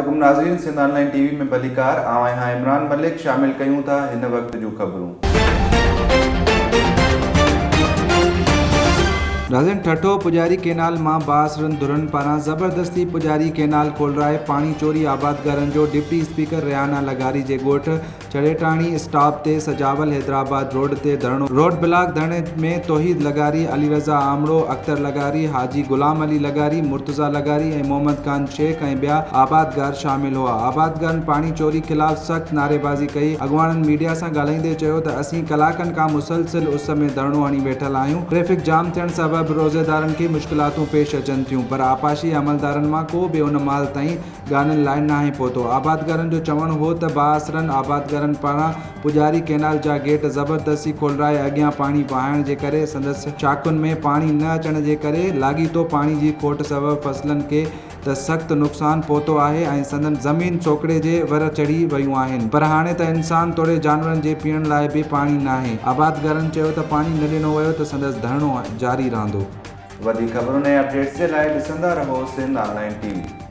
अस्सलामुअलैकुम नाज़रीन, Sindh online TV में भलीकार आवां हां इमरान मलिक। शामिल कयूं था हिन वक्त जूं ख़बरूं। नाज़रीन, ठठो पुजारी केनाल मां बासरन धुरन पारां ज़बरदस्ती पुजारी केनाल खोलराए पानी चोरी आबादगारनि जो डिप्टी स्पीकर रेहाना लगारी जे ॻोठ चड़ेटाणी स्टॉप ते सजावल हैदराबाद रोड ते धरणो। रोड ब्लॉक धरणे में तौहीद लगारी, अली रज़ा आमड़ो, अख्तर लगारी, हाजी गुलाम अली लगारी, मुर्तज़ा लगारी ऐं मोहम्मद खान शेख ऐं ॿिया आबादगार शामिल हुआ। आबादगारनि पानी चोरी ख़िलाफ़ सख़्त नारेबाज़ी कई। अॻवाननि मीडिया सां ॻाल्हाईंदे चयो त असीं कलाकनि खां मुसलसिल उस में धरणो हणी वेठल आहियूं। ट्रैफ़िक जाम थियण सबबि रोज़ेदारनि खे मुश्किलातूं पेश अचनि थियूं, पर आपाशी अमलदारनि मां को बि उन महिल ताईं ॻाल्हियुनि लाइ नाहे पहुतो। आबादगारनि जो चवणु हो त बासरनि आबादगारनि पारां पुजारी केनाल जा गेट ज़बरदस्ती खोलराए अॻियां पाणी वहाइण जे करे संदसि शाखुनि में पाणी न अचण जे करे लाॻीतो पाणी जी खोट सबबि फसलनि खे त सख़्तु नुक़सानु पहुतो आहे ऐं संदन ज़मीन सोकड़े जे वर चढ़ी वियूं आहिनि। पर हाणे त इंसान तोड़े जानवरनि जे पीअण लाइ बि पाणी नाहे। आबादगारनि चयो त पाणी न ॾिनो वियो त संदसि धरणो जारी रहंदो। वधीक ख़बरुनि ऐं अपडेट्स जे लाइ ॾिसंदा रहो सिंध ऑनलाइन टीवी।